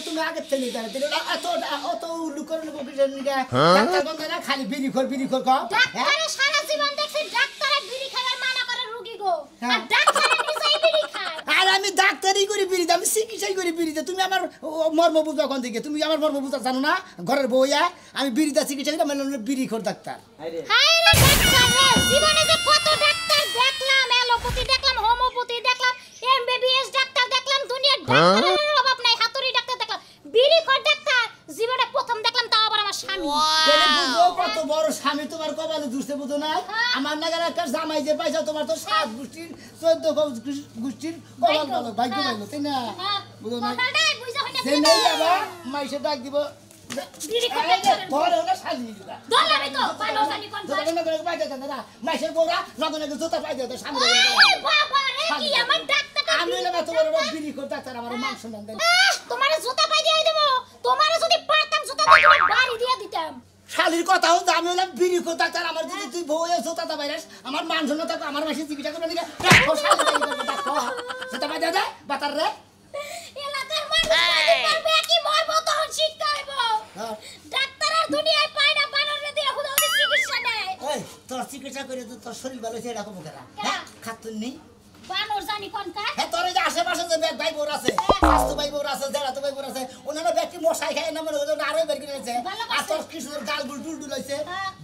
তুমি আগে থেকে জানো তুমি এত অত লুকর লুকর ডাক্তার বন্ধ না খালি বিড়ি খোর কও ডাক্তার সারা জীবন দেখছি ডাক্তারে বিড়ি খাওয়ার মানা করে রোগী গো আর ডাক্তারে নিজেই বিড়ি খায় আর আমি ডাক্তারই করি বিড়ি আমি চিকিৎসাই করি বিড়িতে তুমি আমার মর্ম বুঝবা কোন দিকে তুমি আমার মর্ম বুঝা জানো না ঘরের বউয়া আমি বিড়িতে চিকিৎসা করি মানে বিড়ি খোর ডাক্তার হায় রে ডাক্তার জীবনে যে কত ডাক্তার দেখলাম এলোপ্যাথি দেখলাম হোমিওপ্যাথি দেখলাম এমবিবিএস ডাক্তার দেখলাম দুনিয়ার ডাক্তারের অভাব নাই হাতুড়ি ডাক্তার দেখলাম বিড়ি খোর ডাক্তার জীবনে প্রথম দেখলাম তাও আবার আমার স্বামী কেন বুঝো কত বড় স্বামী তোমার কপালে দুষতে বুঝো না আমার নাগার একটা জামাই যে পাইছো তোমার তো 7 গোষ্ঠীর 14 গোষ্ঠীর কপাল ভালো ভাগ্য ভালো তাই না বুঝো না যে নেই বাবা মাইসে ডাক দিব বিড়ি খোর ডাক্তার ধরে না শালি দল আমি তো পালো জানি কোন ধরে না করে পাই দেন না মাইসের বউরা নগনে জুতা পাই দেয় সামনে বাবা রে কি আমার ডাক্তার আমি না তোমার বিড়ি খোর ডাক্তার আমার মাংস নাম দেন তোমার জুতা পাই দিয়ে দেব তোমার যদি পারতাম জুতা দিয়ে তোমার বাড়ি দিয়ে দিতাম শালির কথা হচ্ছে আমি হলাম বিড়ি খোর ডাক্তার আমার যদি তুই বউ জুতা তা বাইরাস আমার মান শূন্য থাকো আমার মাসে চিকিৎসা করবে নাকি দেখো শালি দেখো জুতা পাই দেয় বাতার রে এলাকার মানুষ পারবে কি মরবো তখন শিক্ষা হইব ডাক্তার আর দুনিয়ায় পায় না বানরে দিয়ে হুদা চিকিৎসা নেয় ওই তোর চিকিৎসা করে তো তোর শরীর ভালো হয়েছে এরকম কেন হ্যাঁ খাতুন নেই বানর জানি কোন কা হ্যাঁ তোর যে আশেপাশে যে ভাই বোর আছে স্বাস্থ্য ভাই বোর আছে যারা তো ভাই বোর আছে ওনারা ব্যক্তি মশাই খায় না মনে হয় আরো বের করে আছে আর তোর কৃষ্ণের গাল গুল টুল হইছে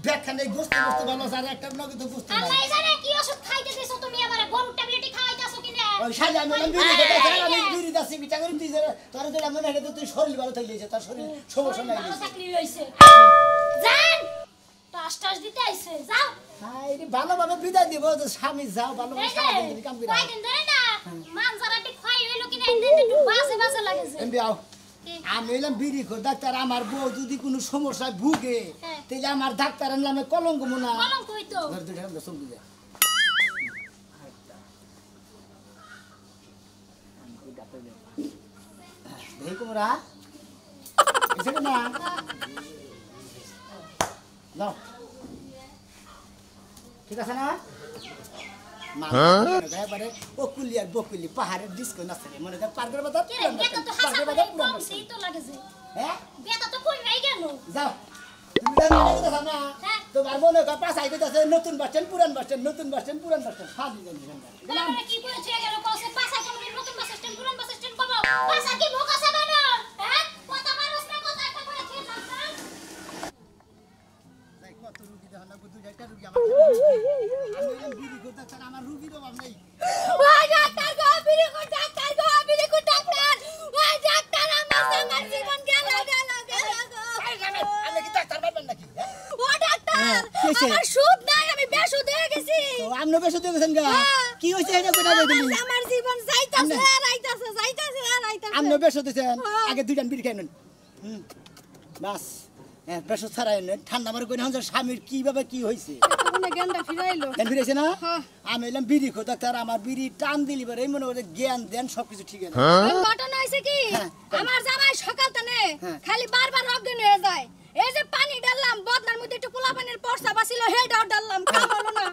ব্যাখ্যানে গোস্ত গোস্ত ভালো আছে আর একটা নগদ গোস্ত নাই আল্লাহ জানে কি ওষুধ খাইতে দিছো তুমি আমারে গরুর ট্যাবলেট খাওয়াইতাছো কিনা ওই শালি আমি বিড়ি খেতে আমি বিড়ি দাসি বিচার করি তুই তোর যে মনে হয় তুই শরীর ভালো থাকলে তোর শরীর সমস্যা নাই ভালো চাকরি হইছে জান টাস দিতে আইছে যাও হাই রে ভালোভাবে বিদায় দিব যে স্বামী যাও ভালোভাবে সারা দিন কাম করি কয়দিন ধরে না মানজারাটি খাই হইলো কিনা এদিন একটু বাজে লাগেছে এমবি আও আমি হইলাম বিড়ি খোর ডাক্তার আমার বউ যদি কোনো সমস্যায় ভুগে তাহলে আমার ডাক্তারের নামে কলঙ্ক মোনা কলঙ্ক হইতো ধর দুইটা আমরা চলতে যা দেখি কুমরা এসে না নাও ঠিক আছে না মানে বকুলি আর বকুলি পাহাড়ের ডিস্কো নাচে মনে হয় পার্কের বাজার পার্কের বাজার কমছে তো লাগেছে হ্যাঁ বেটা তো কই নাই গেল যাও তুমি জানো না তোমার মনে হয় পাঁচ আইতেছে নতুন বাস স্ট্যান্ড পুরান বাস স্ট্যান্ড নতুন বাস স্ট্যান্ড পুরান বাস স্ট্যান্ড সাজি জানি আমরা কি করেছে গেল কসে পাঁচা কোন নতুন বাস স্ট্যান্ড পুরান বাস স্ট্যান্ড কব পাঁচা কি ভোগ আছে বানো হ্যাঁ কথা মানুষ না কথা একটা করে ঠিক আছে তাই কত রুগী দেখো না বুঝু যাইতা রুগী আমার আমি বিড়ি করতে চাই আমার রুগীর অভাব নেই ওই ডাক্তার গো বিড়ি কো ডাক্তার ওই ডাক্তার আমার জীবন গেল আমি কি ডাক্তার পাবেন নাকি ও ডাক্তার আমার সুদ নাই আমি বেসুদ হয়ে গেছি তো আমনে বেসুদ হয়ে গেছেন গা কি হইছে এটা কোথা থেকে দিলি আমার জীবন যাইতাছে আর আইতাছে আমনে বেসুদ হইছেন আগে দুইটান বিড়ি খাইলেন বাস বেসুদ ছাড়াই ঠান্ডা মারে কই না স্বামীর কিভাবে কি হইছে কোন জ্ঞানটা ফিরাইলো জ্ঞান ফিরাইছে না আমি এলাম বিড়ি খো ডাক্তার আমার বিড়ি টান দিলি পরে মনে হয় জ্ঞান দেন সবকিছু ঠিক আছে ঘটনা হইছে কি আমার জামাই সকাল তানে খালি বারবার অজ্ঞান হয়ে যায় এই যে পানি ডাললাম বদনার মধ্যে একটু পোলা পানির পড়সা বাছিল হেডাও ডাললাম কাম হলো না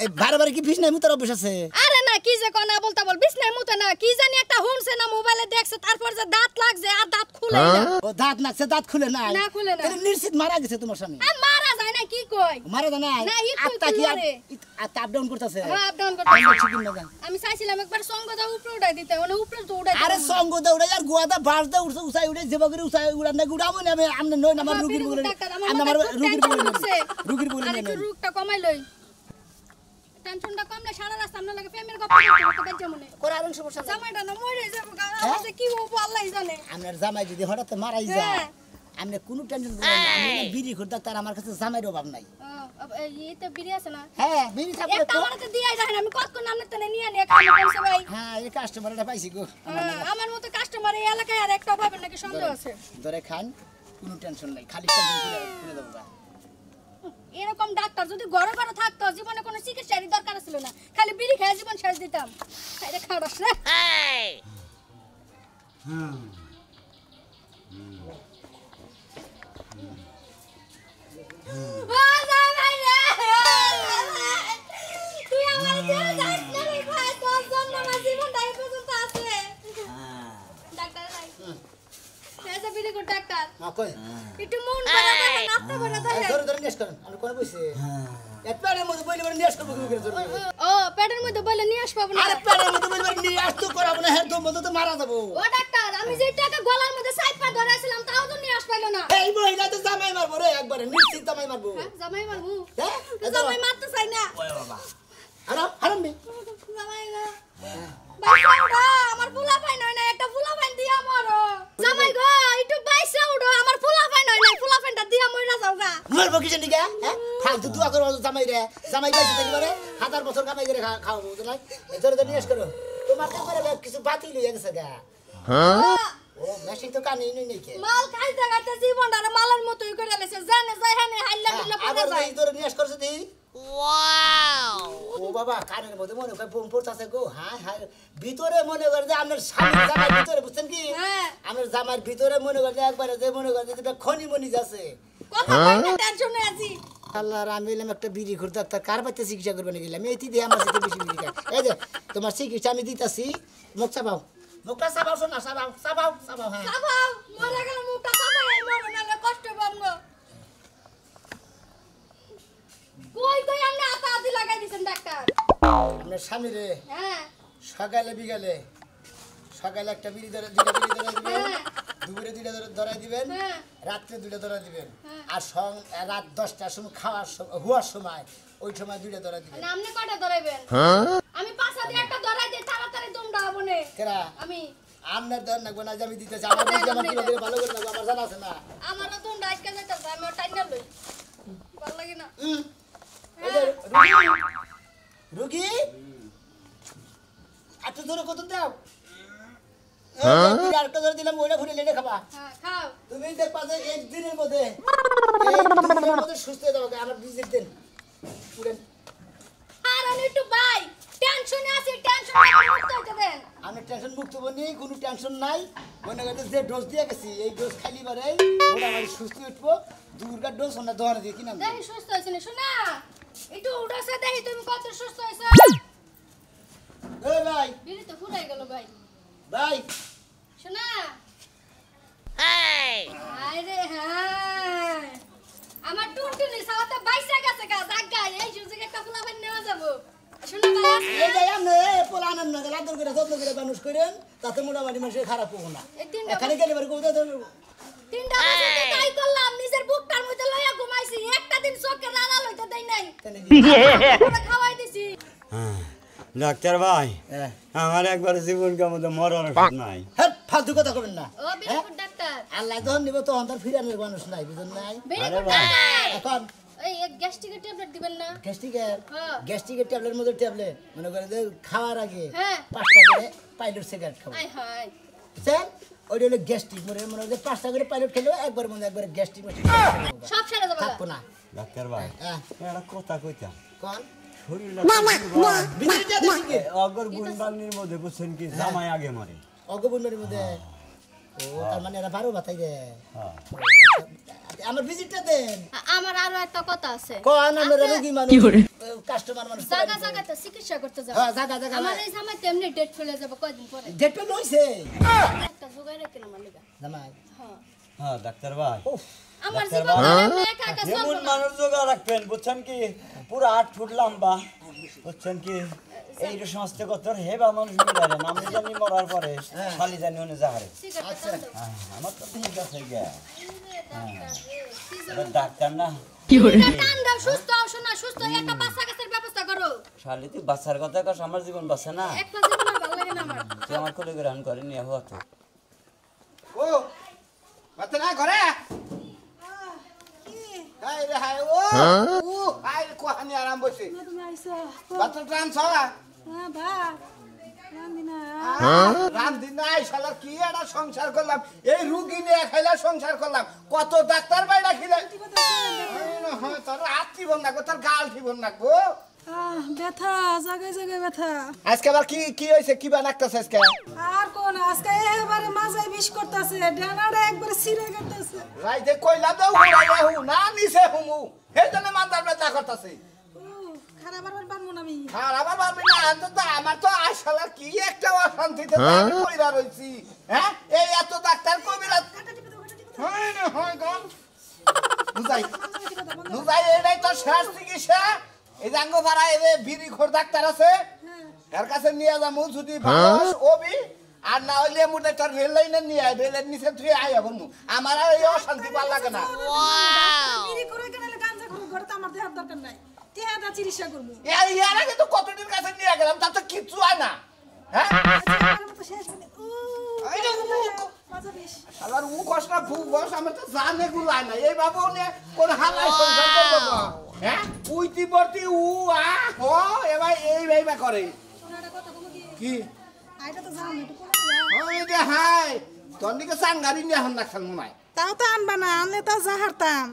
এই বারবার কি বিছনায় মুতার অভ্যাস আছে আরে না কি যে কোনা বলতা বল বিছনায় মুতে না কি জানি একটা হুনছে না মোবাইলে দেখছে তারপর যে দাঁত লাগছে আর দাঁত খুলে না ও দাঁত নাকছে দাঁত খুলে না না খুলে না নিশ্চিত মারা গেছে তোমার স্বামী মারা যায় না কি কই মারা যায় না আত্মা কি আপ ডাউন করতেছে হ্যাঁ আপ ডাউন করতেছে আমি চাইছিলাম একবার সঙ্গ দাও উপরে উঠাই দিতে মানে উপরে তো উঠাই আরে সঙ্গ দাও উড়াই আর গোয়াদা বাস দাও উড়াই উড়াই যেবা করে উড়ান না উড়াবো না আমি নই আমার রুগীর বলে আমার রুগীর বলে আরে রুগটা কমাই লই টেনশনটা কমলে সারা রাস্তা আমরা লাগে ফ্যামিলি গপ করতে পারছে মনে করারন সমস্যা জামাইটা না মরে যাবে আমাদের কি হবো আল্লাহই জানে আপনার জামাই যদি হঠাৎ মারাই যায় আপনি কোনো টেনশন করবেন না আমি বিড়ি খোর ডাক্তার আমার কাছে জামাইর অভাব নাই এই তো বিড়ি আছে না হ্যাঁ বিড়ি থাকলে একটা আমারতে দিয়াই যায় না আমি কতক্ষণ নামনে তনে নিয়ে নিয়ে কাম করছে ভাই হ্যাঁ এই কাস্টমারটা পাইছি গো আমার মতো কাস্টমার এই এলাকায় আর একটা পাবেন নাকি সন্দেহ আছে ধরে খান কোনো টেনশন নাই খালি টেনশন করে দেবো এরকম ডাক্তার যদি ঘরে ঘরে থাকতো জীবনে কোনো চিকিৎসারই দরকার ছিল না খালি বিড়ি খেয়ে জীবন শেষ দিতাম আরে খাড়াস রে কোড ডাক্তার না কই একটু মন ভরা দেন নাস্তা ভরা দেন ধরে ধরে নিয়ে করেন আমি কোন বসে এক পেটের মধ্যে বইলে বলে নিয়ে আসবো কি করে ও পেটের মধ্যে বলে নিয়ে আসবো না আরে পেটের মধ্যে বইলে নিয়ে আসতো করাবো না হেড মধ্যে তো মারা দেবো ও ডাক্তার আমি যে টাকা গলার মধ্যে সাইপা ধরেছিলাম তাও তো নিয়ে আসবাইলো না এই মহিলা তো জামাই মারবো রে একবারে নিশ্চিত জামাই মারবো জামাই মারবো হ্যাঁ জামাই মারতে চাই না ওই বাবা হারাম হারাম বে জামাই না বাইসা উড়ো আমার ফুলা পাই নয় না একটা ফুলা পাই দিয়া মরো জামাই গো একটু বাইসা উড়ো আমার ফুলা পাই নয় না ফুলা পাইটা দিয়া মইরা যাও গা মারবো কি জানি কে হ্যাঁ ফালতু দুয়া করবো জামাই রে জামাই বাইসে থাকি পারে 1000 বছর কামাই করে খাওয়াবো বুঝলাই এই ধরে ধরে নিয়ে করো তোমার তো করে কিছু বাতিল হয়ে গেছে গা ও মেশিন তো কানে নেই কে মাল খাইতে খাইতে জীবনটা মালের মতোই করে লেছে জানে যাই হানে হাইলা দিলে পড়ে আবার যায় এই ধরে নিয়ে করছে দি ওয়াও ও বাবা কানের মধ্যে মনে করে বোম পড়তাছে গো হায় হায় ভিতরে মনে করে যে আপনার স্বামী জামাই ভিতরে বুঝছেন কি হ্যাঁ আমার জামাইয়ের ভিতরে মনে করে একবারে যে মনে করে যে খনি মনি যাচ্ছে কথা কইতে টেনশনে আছি আল্লাহ আমি এলাম একটা বিড়ি ঘুর ডাক্তার কার বাচ্চা চিকিৎসা করবে না গেলাম এই দিয়ে আমার সাথে বেশি বিড়ি খায় এই যে তোমার চিকিৎসা আমি দিতাছি মুখ চাপাও মুখটা চাপাও শোনা চাপাও চাপাও চাপাও হ্যাঁ সাবাও মরে গেল মুখটা সাবাই মরে না কষ্ট পাবো কই কই আমনে আতা আদি লাগাই দিছেন ডাক্তার আপনার স্বামী রে হ্যাঁ সকালে বিকালে সকালে একটা বিড়ি ধরে দুইটা বিড়ি ধরে দিবেন হ্যাঁ। দুপুরে দুইটা ধরাই দিবেন হ্যাঁ। রাত্রে দুইটা ধরা দিবেন হ্যাঁ। আর রাত 10টার সময় হওয়ার সময় ওই সময় দুইটা ধরা দিবেন মানে আমনে কয়টা ধরাইবেন আমি পাঁচা দিয়ে একটা ধরাই দিই তাড়াতাড়ি দমটা হবে না কেরা আমি আপনার ধর না গোনা আমি দিতেছি আমার বুঝতে আমার কিভাবে ভালো করে লাগবে আমার জানা আছে না আমারও দমটা আজকে যাইতাছে আমি টাইনা লই ভালো লাগে না এই যে রুগী এত ধরে কত দাও আরেকটা ধরে দিলাম ওইটা ঘুরে লেনে খাবা হ্যাঁ খাও তুমি দেখবা যে একদিনের মধ্যে সুস্থ হয়ে যাবে আমার ভিজিট দেন পুরেন আর আমি একটু ভাই টেনশনে আছি টেনশন মুক্ত হইতে দেন আমি টেনশন মুক্ত বনি কোনো টেনশন নাই মনে করতে যে ডোজ দিয়ে গেছি এই ডোজ খালি বারে মোটামুটি সুস্থ উঠবো দুর্গার ডোজ ওনা দোকানে দিয়ে কিনাম দেখি সুস্থ হইছে না শোনা একটু উঠাছে দেখি তুমি কত সুস্থ হইছো এ ভাই বিড়ি তো ফুরাই গেল ভাই ভাই শোনা আরে হ্যাঁ আমার টুনটুনি সালাতে বাইসা গেছে গা জায়গা এই সুযোগে একটা ফুলা বান নেওয়া যাবো শোনা ভাই এই যে আপনি পোলা আনন্দ করে আদর করে যত্ন করে মানুষ করেন তাতে মোটামুটি মানুষের খারাপ হবো না এই তিনটা এখানে গেলে এবার কোথায় তিনটা বছর তো তাই করলাম নিজের বুকটার মধ্যে লইয়া ঘুমাইছি একটা দিন চোখে লালা লইতে দেই নাই পুরো খাওয়াই দিছি ডাক্তার ভাই হ্যাঁ আমার একবার জীবনকার মধ্যে মরণ ওষুধ নাই হ্যাঁ ফালতু কথা করবেন না ও বিরিকুট ডাক্তার আল্লাহ যখন নিব তখন তার ফিরানোর মানুষ নাই বুঝুন নাই বিরিকুট ভাই। ডাক্তার এখন এই গ্যাস্ট্রিকের ট্যাবলেট দিবেন না গ্যাস্ট্রিকের হ্যাঁ। গ্যাস্ট্রিকের ট্যাবলেট মধ্যে ট্যাবলেট মনে করে যে খাওয়ার আগে হ্যাঁ 5টা করে পাইলট সিগারেট খাবো আয় হায় বুঝছেন ওইটা হলো গ্যাস্ট্রিক মনে হয় যে 5টা করে পাইলট খেলেও একবার মনে একবার গ্যাস্ট্রিক সব সেরে যাবে থাকবো না ডাক্তার ভাই হ্যাঁ একটা কথা কইতাম কোন শরীরটা অগর গুণবাগনির মধ্যে বুঝছেন কি জামাই আগে মরে অগবন্ডের মধ্যে ও তার মানে এরা বারো বাতাই দে হ্যাঁ আমার ভিজিটটা দেন আমার আরো একটা কথা আছে কোন আমরা রোগী মানুষ কাস্টমার মানুষ জায়গা জায়গাতে চিকিৎসা করতে যাব হ্যাঁ জায়গা জায়গা আমার এই সময় তেমনি ডেট চলে যাব কয়দিন পরে ডেট পেল হইছে একটা জোগাড় রাখেন আমার লিগা জামাই হ্যাঁ হ্যাঁ ডাক্তার ভাই উফ আমার ডাক্তার জীবন বাবা। আমি একা একা যেমন চলবো না মানুষ জোগা রাখবেন বুঝছেন কি পুরো 8 ফুট লম্বা বুঝছেন কি এই সমস্ত কথা হেবা মানুষ মিলারে আমি জানি মরার পরে খালি জানি ওনে যাহারে সিগারেট আচ্ছা। হ্যাঁ, আমার তো ঠিক আছে গে টান এটা ডাক্তার না দাও সুস্থ হও শোনা সুস্থ হয়ে একটা বাচ্চা কাছের ব্যবস্থা করো শালি তুই বাচ্চার কথা কস আমার জীবন বাঁচে না একটা জীবন আর ভালো লাগে না আমার তুই আমার কোলে গ্রহণ করে নিয়ে হওয়া তো ও বাতে না ঘরে হাই রে হাই ও ও হাই কোহানি আরাম বসে তুমি আইছো বাতে ট্রান ছড়া হ্যাঁ ভাই রান্দিনা রাম দিন নাই শালা কি একটা সংসার করলাম এই রুগী নিয়ে খাইলা সংসার করলাম কত ডাক্তার বাইরা খিলে হ্যাঁ তোর হাত ঠিবন নাকবো তোর গাল ঠিবন নাকবো ব্যথা জায়গায় জায়গায় ব্যথা আজকে আবার কি কি হয়েছে কি বানাকতেছে আজকে আর কোন আজকে এবারে মাজায় বিষ করতেছে ডানাটা একবারে ছিঁড়ে গেতেছে রাইতে কইলা দাও হুড়াইয়া হু না নিছে হুমু এই জন্য মাথার ব্যথা করতেছে খারাপ আর পারবো না আমি আর আমার ভাবি না তো আমার তো আসলে কি একটা অশান্তিতে আমি কইরা রইছি হ্যাঁ এই এত ডাক্তার কবিরাজ হয় না হয় গো বুঝাই বুঝাই এটাই তো শেষ চিকিৎসা এই জাঙ্গ ভাড়া এবে বিড়ি খোর ডাক্তার আছে এর কাছে নিয়ে যাবো যদি ভালো ওবি আর না হইলে মুটে তার রেল লাইনে নিয়ে আয় রেলের নিচে তুই আয় বন্ধু আমার আর এই অশান্তি ভাল লাগে না বিড়ি করে কেন গাঞ্জা করে ঘরে তো আমার দেওয়ার দরকার নাই টিয়াদা চিকিৎসা করবো এই এর আগে তো কতদিন কাছে নিয়ে গেলাম তার তো কিচ্ছু হয় না হ্যাঁ শেষ মানে এই যে মজা বেশ আবার ও কষ্ট খুব বস আমার তো জানে গুলাই না এই বাবু নে কোন হালাই সংসার করব হ্যাঁ উইতি পড়তি উ আ হ এবার এই ভাইবা করে ওনাটা কথা বলো কি আইটা তো জানো একটু ওই যে হাই তোর দিকে সাঙ্গারি নিয়ে হন রাখছাল মনাই তাও তো আনবা না আনলে তো যা হারতাম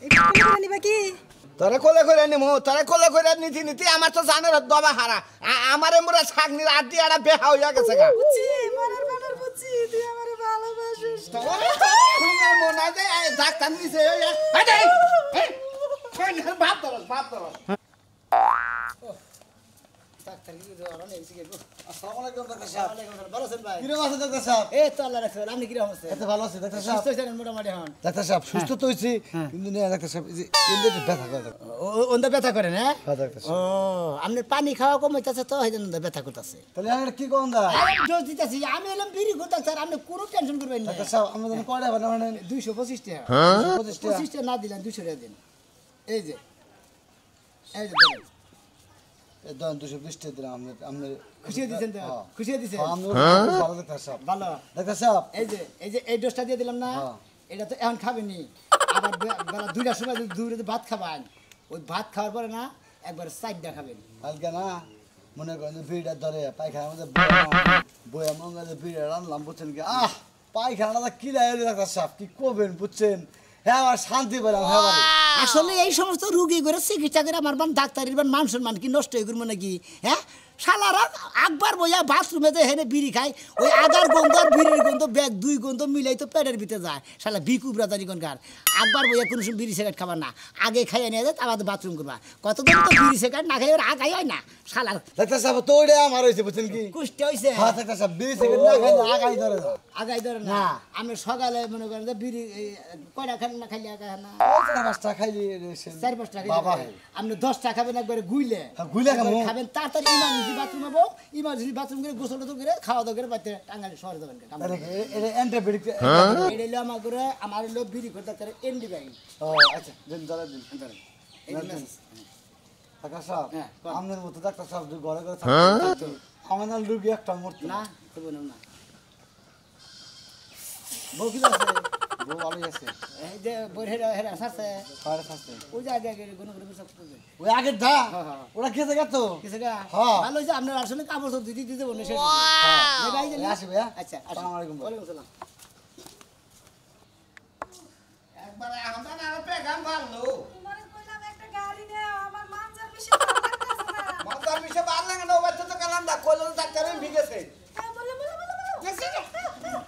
একটু করে নিবা কি তোরে কোলে করে নিমু তোরে কোলে করে নিতি নিতি আমার তো জানের দবা হারা আমারে মোরা ছাগনির আড্ডি আড়া বেহা হইয়া গেছে গা বুঝছি মনের মনের বুঝছি তুই আমারে ভালোবাসিস তোরে মনে যায় ডাক্তার নিছে ভাব ধরস ডাক্তার কি ধরো নেই সিগেবো আসসালামু আলাইকুম ডাক্তার সাহেব ওয়ালাইকুম আসসালাম ভালো আছেন ভাই কিরকম আছে ডাক্তার সাহেব? এই তো আল্লাহ রাখছে আপনি কি রকম আছেন এত ভালো আছে ডাক্তার সাহেব। সুস্থ আছেন মোটামুটি হন ডাক্তার সাহেব সুস্থ তো হয়েছি কিন্তু না ডাক্তার সাহেব এই যে এমনি একটু ব্যথা করে ডাক্তার। ওন্দা ব্যথা করেন হ্যাঁ হ্যাঁ ডাক্তার ও সাহেব। আপনি পানি খাওয়া কমাইতেছে তো এই জন্য ব্যথা করতেছে তাহলে আমি কি কোন দা? আমি ডোজ দিতেছি আমি এলাম বিড়ি করতে স্যার আপনি কোনো টেনশন করবেন না ডাক্তার সাহেব আমরা যেন কয়টা বানা মানে 225 টাকা 25 টাকা। 25 টাকা না দিলেন 200 টাকা দিন এই যে ধরেন। এই ধরেন 220 টাকা দিলাম আপনি খুশি দিয়েছেন তো হ্যাঁ। খুশি দিয়েছেন আমরা ভালো ডাক্তার সাহেব। ভালো ডাক্তার সাহেব এই যে এই ডোজটা দিয়ে দিলাম না হ্যাঁ। এটা তো এখন খাবেনি আবার বেলা 2টার সময় যদি দূরে ভাত খাবেন ওই ভাত খাওয়ার পরে না একবার সাইডটা খাবেন কালকে না মনে করেন যে ভিড়টা ধরে পায়খানার মধ্যে বইয়া মঙ্গলে ভিড়ে রানলাম বুঝছেন কি পায়খানাটা কি লাগে ডাক্তার সাহেব কি করবেন বুঝছেন হ্যাঁ আমার শান্তি পেলাম হ্যাঁ ভাই। আসলে এই সমস্ত রোগী করে চিকিৎসা করে আমার ডাক্তারের মান সম্মান কি নষ্ট হয়ে করবো নাকি হ্যাঁ শালারা একবার বইয়া বাথরুমে যে হেনে বিড়ি খায় ওই আগার গন্ধ আর বিড়ির গন্ধ ব্যাগ দুই গন্ধ মিলাই তো পেটের ভিতরে যায় শালা বিকু ব্রাদারি কোনকার একবার বইয়া কোনো সময় বিড়ি সিগারেট খাবার না আগে খাইয়ে নিয়ে যায় তারপর বাথরুম করবা কতদিন তো বিড়ি সিগারেট না খাই আগাই হয় না শালার ডাক্তার সাহেব তো ওইটা আমার হয়েছে বুঝছেন কি কুষ্টি হয়েছে হ্যাঁ ডাক্তার সাহেব 20 সেকেন্ড না খাইলে আগাই ধরে না আগাই ধরে না না। আমি সকালে মনে করেন যে বিড়ি কয়টা খান না খাইলে আগা না 5টা খাইলি 4-5টা বাবা খাইলে আপনি 10টা খাবেন একবারে গুইলে হ্যাঁ, গুইলে খাবো। একবারে খাবেন তাড়াতাড়ি ইমার্জেন্সি বাথরুম হবো ইমার্জেন্সি বাথরুম করে গোসল টোসল করে খাওয়া দাওয়া করে বাড়িতে টাঙ্গালে শহরে যাবেন এটা অ্যান্টিবায়োটিক এটা হলো আমার করে আমার হলো বিড়ি করতে তার এন্ডি ব্যাগ ও আচ্ছা দিন ধরে দিন ডাক্তার সাহেব হ্যাঁ, কোন? আপনার মতো ডাক্তার সাহেব যদি ঘরে ঘরে থাকতো আমাদের রুগী একটা মরতো না তো বলুন না বউ কি আছে বউ ভালোই আছে এই যে বই হেরা হেরা আছে সাড়ে সাতটা ওই যে আগে আগে কোনো কোনো সব করবে ওই আগের ধা হ্যাঁ, হ্যাঁ। ওরা খেতে গেত কিছু গা হ্যাঁ। ভালো হয়েছে আপনার আসলে কাপড় সব দিতে দিতে বলে শেষ আসি ভাইয়া আচ্ছা আসসালামু আলাইকুম ভাই। ওয়ালাইকুম সালাম একবারে আমরা না পেগাম ভালো তোমারে কইলাম একটা গাড়ি নে আমার মানজার বেশি ভালো লাগতেছে না মাথার বিষে ভালো লাগে না ওবার তো কালাম দা কইলো ডাক্তারে ভিগেছে হ্যাঁ বলে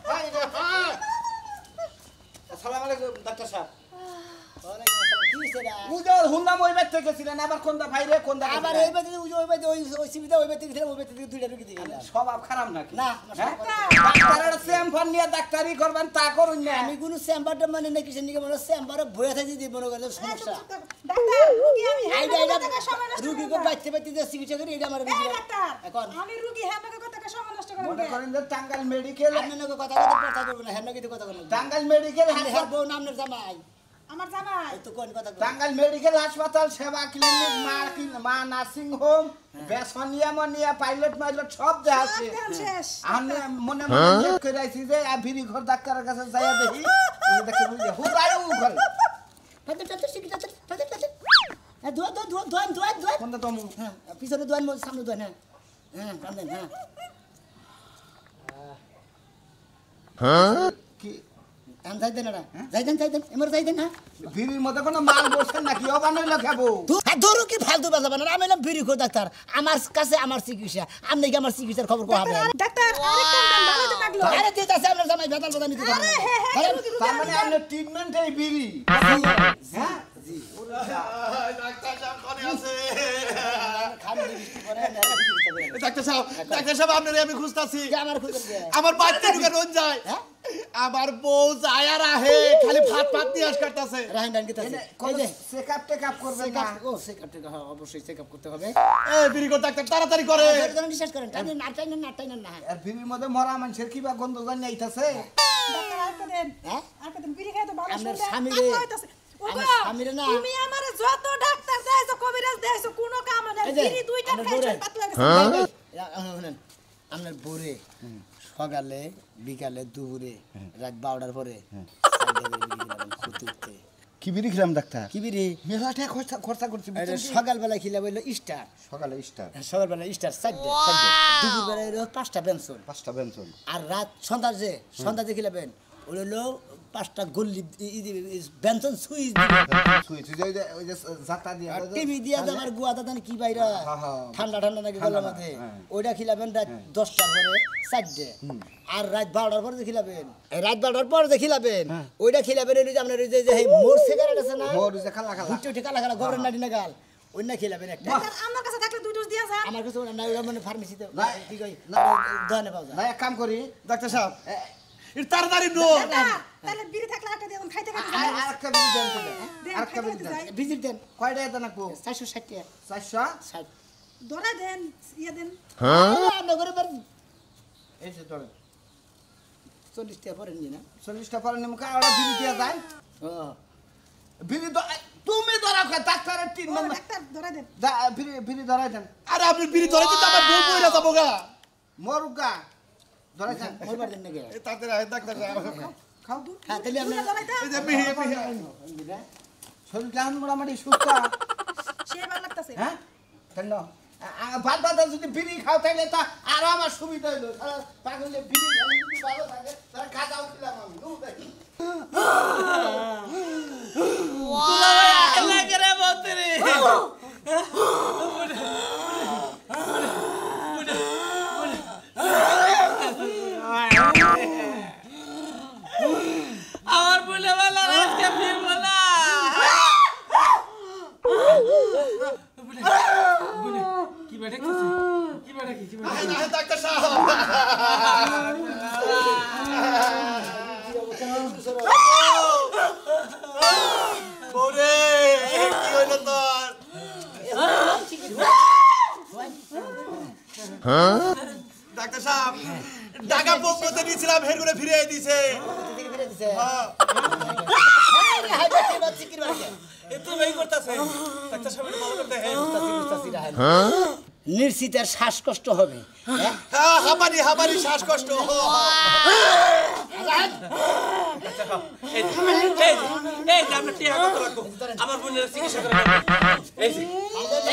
হাই রে হাই আসসালামু আলাইকুম ডাক্তার সাহেব ওয়ালাইকুম আসসালাম কি সেটা উজল হুন্দাম ওই ব্যক্তি গেছিলেন আবার কোনটা ভাইরে কোনটা আবার এই বাদে ওই বাদে ওই সুবিধা ওই বাদে গেছিলাম ওই বাদে দুইটা রুগী দিয়ে গেলাম স্বভাব খারাপ নাকি না হ্যাঁ ডাক্তারের চেম্বার নিয়ে ডাক্তারি করবেন তা করুন না আমি কোনো চেম্বারটা মানে না কিসের নিকে মনে চেম্বারে বয়ে থাকি দিয়ে মনে করেন সমস্যা ডাক্তার রুগী আমি আইডা হ্যাঁ আইডা টাকা সময় নষ্ট রুগী কো বাইতে বাইতে যে চিকিৎসা করি এটা আমার এই ডাক্তার এখন আমি রুগী হ্যাঁ টাকা টাকা সময় নষ্ট করেন মনে করেন যে টাঙ্গাইল মেডিকেল আপনি নাকি কথা কথা কথা করবেন না হেন কিন্তু কথা করবেন টাঙ্গাইল মেডিকেল হ্যাঁ বউ নামের জামাই আমার জামাই এই তো কোন কথা টাঙ্গাইল মেডিকেল হাসপাতাল সেবা ক্লিনিক মা নার্সিং হোম বেসনিয়া মনিয়া পাইলট মাইলট সব যা আছে ধ্যান শেষ আমি মনে মনে চেক করে আইছি যে ভিড়ি ঘর ডাক্তারের কাছে যাইয়া দেখি ওই দেখি বুঝে হুদাই ঘর ফাতে ফাতে চিকিৎসা ফাতে ফাতে হ্যাঁ দোয়ান কোনটা তুমি হ্যাঁ পিছনে দোয়ান সামনে দোয়ান হ্যাঁ হ্যাঁ সামনে হ্যাঁ কি আন যাইতেন না যাইতেন এমর যাইতেন হ্যাঁ ভিড়ির মধ্যে কোনো মাল বসছেন নাকি অবানইল খাবো ধরো কি ফালতু বাজা বানান আমি এলাম বিড়ি খো ডাক্তার আমার কাছে আমার চিকিৎসা আপনি কি আমার চিকিৎসার খবর কো হবে ডাক্তার আরেকটা দেন ভালো তো লাগলো আরে দিতে আছে আপনার জামাই বেতন কথা নিতে পারবেন হ্যাঁ রুগী তার মানে আপনার ট্রিটমেন্ট এই বিড়ি হ্যাঁ ডাক্তার সাহেব কোনে আছে খালি বৃষ্টি করে ডাক্তার সাহেব আপনারে আমি খুঁজতাছি আমার খুঁজে আমার বাচ্চা ঢুকে রোজ যায় হ্যাঁ আমার বউ যায় আর আহে খালি ভাত ভাত নিয়ে আস করতেছে রাহিন ডান গেছে এই যে চেকআপ টেকআপ করবে না ও চেকআপ টেকআপ অবশ্যই চেকআপ করতে হবে এই বিরিকর ডাক্তার তাড়াতাড়ি করে বিশ্বাস করেন টাইম না আর ভিড়ির মধ্যে মরা মানুষের কি বা গন্ধ জানি আইতাছে ডাক্তার আরেকটা দেন হ্যাঁ আরেকটা দেন বিড়ি খাই তো ভালো আপনার শুনতে স্বামীরে- আত্মা হইতাছে। ওগো, আমার স্বামীরে না- তুমি আমারে যত ডাক্তার দেয়ছো কবিরাজ দেয়ছো কোনো কাম না এই যে, বিড়ি দুইটা আমার খাইছো বউরে- পাতলা গেছে শুনেন আপনার বোরে সকালে বিকালে দুপুরে রাত 12টার পরে ক্ষতি উঠতে কি বিড়ি খেলাম ডাক্তার কি বিড়ি মেলাটা খরচা করছি সকালবেলা খিলা বললো স্টার সকালে স্টার সকালবেলা স্টার 4টে দুপুরবেলা হলো 5টা বেনসন 5টা বেনসন আর রাত সন্ধ্যাতে খিলাবেন ওই হলো 5টা গল্লি বেনসন সুইচ সুই ওই যে জাতা দিয়ে টিভি দিয়া যাবার গুয়া দাদান কি বাইরা ঠান্ডা ঠান্ডা নাকি গলার মধ্যে ওইটা খিলাবেন রাত 10টার পরে 4টে আর রাত 12টার পরে খিলাবেন রাত 12টার পরে খিলাবেন ওইটা খিলাবেন ওই যে আপনার ওই যে মোর সিগারেট আছে না মোর যে খালা খালা উঠে কালা কালা গরের নাটি না গাল ওই না খিলাবেন একটা ডাক্তার আমার কাছে থাকলে দুই ডোজ দিয়া যান আমার কাছে ওটা না ওটা মানে ফার্মেসিতে কি কই দোকানে পাওয়া যায় না এক কাম করি ডাক্তার সাহেব এর তাড়াতাড়ি নো ডাক্তার, তাহলে বিড়ি থাকলে আরেকটা দিয়ে দেন, খাইতে খাইতে যাই। আরেকটা বিড়ি দেন তো দেন, আরেকটা খাইতে বিড়ি খাইতে দেন যাই। ভিজিট দেন কয়টা দেন আপু 460 টাকা 400 ধরে দেন, ইয়ে দেন। আমরা করে পারি এই যে ধরে 40 টাকা পরে নিয়ে না 40টা পরে নিমকা ওরা বিড়ি দিয়ে যায় ও বিড়ি তুমি ধরা ডাক্তারের টিম ও, ডাক্তার, ধরে দেন। বিড়ি ধরাই দেন আরে আপনি বিড়ি ধরে দিতে আমার বউ বইরা যাবো গা মরুগা ধরাই দেন ওই বার দেন নাকি এই তাড়াতাড়ি আয় ডাক্তার সাহেব খাও হ্যাঁ তাহলে আমরা দুইটা ধরাই দাও। এই যে মিহি শরীর কেমন মোটামুটি সুস্থ সেই ভালো লাগতাছে। হ্যাঁ কেন ভাত ভাত যদি বিড়ি খাও তাহলে তা আরো আমার সুবিধা হইলো পাগলে বিড়ি খাও যদি ভালো থাকে তাহলে খাওয়াও খেলাম আমি দেখি আমার বলে বলা আজকে ফিরবো না কি বেটা কি বেটা কি বেটা ডাক্তার সাহেব বউরে কি হইলো তোর ডাক্তার সাহেব টাকা পক্ষতে নিয়েছিলাম হেরগুলো ফিরে দিছে হ্যাঁ এতো ভাই করতেছে ডাক্তার সাহেব ভালো করতে হ্যাঁ নিশ্চিতের শ্বাসকষ্ট হবে হ্যাঁ হ্যাঁ হামারি শ্বাসকষ্ট এই যে আমরা টিয়া কত রাখবো আমার বোনের চিকিৎসা করে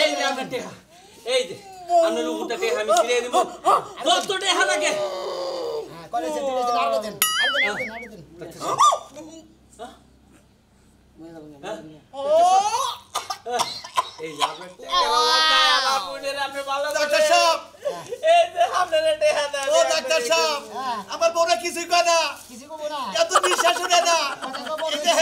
এই যে আমরা টিয়া এই যে আমরা লোকটা টিয়া আমি ছিড়ে দিব কত টিয়া লাগে হ্যাঁ কলেজে দিলে আরো দেন এই যে আমরা টিয়া আমার বোনের আপনি ভালো ডাক্তার সাহেব এই যে আপনারা টিয়া দেন ও ডাক্তার সাহেব আমার বউরা কিছুই কয় না কিছু কবো না এত বিশ্বাস উঠে না কথা কবো এই যে,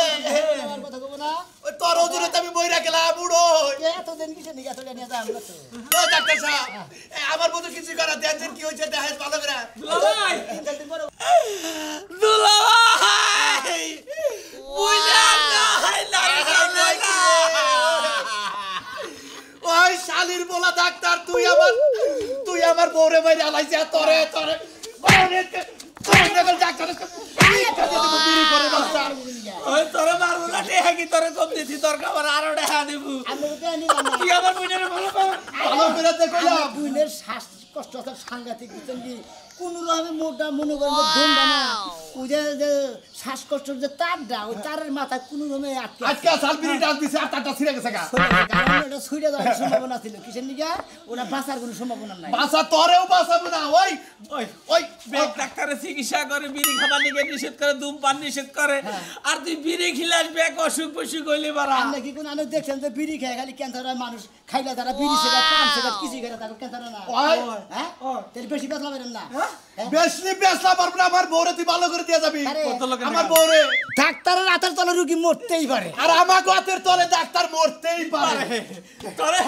আমার কথা কবো না ওই তোর ওজনে তো আমি বইরা গেলাম বুড়ো এতদিন কিসে নিয়ে এত নিয়ে যাও আমরা তো ও ডাক্তার সাহেব আমার বউ কিছুই করে না দেখছেন কি হয়েছে দেখাস ভালো করে দুলাভাই দিন পরে দুলাভাই বুঝার না ওই শালির বলা ডাক্তার তুই আমার বউরে বাইরে আলাইছে তোরে ডাক্তার ওই তোরে মারবো না টিয়া কি তোরে কম দিছি তোর খাবার আরো টিয়া দিব আমি তো নিলাম না তুই আমার বোনের ভালো পাবো ভালো করে দেখলাম আমার বুইনের শ্বাসকষ্ট আছে সাংঘাতিক বুঝছেন কি কোন রকমে মোটা মনে করেন যে ধুমটা না ওই যে শ্বাসকষ্টের যে তারটা ওই তারের মাথা কোন রকমে আটকে আজকে সালপিরি ডাক দিছে আর তারটা ছিঁড়ে গেছে গা কারণ ওটা ছুঁড়ে যাওয়ার সম্ভাবনা ছিল কিসের নিকা ওটা বাঁচার কোনো সম্ভাবনা নাই বাসা তোরেও বাঁচাবো না ওই ওই বেগ ডাক্তারের চিকিৎসা করে বিড়ি খাবার নিকে নিষেধ করে ধূমপান নিষেধ করে আর তুই বিড়ি খিলাস বেগ অসুখ বসুখ হইলে বাড়া আপনি কি কোন আনে দেখছেন যে বিড়ি খায় খালি ক্যান্সার হয় মানুষ খাইলে তারা বিড়ি সিগারেট পান সিগারেট কিছু খাইলে তাদের ক্যান্সার হয় না ওই হ্যাঁ তাহলে বেশি বেতলা পারেন না বেশলা পারবো না আমার বউরে তুই ভালো করে দিয়ে যাবি আরে, আমার বউরে ডাক্তারের হাতের তলে রুগী মরতেই পারে আর আমার গাতের তলে ডাক্তার মরতেই পারে তোরে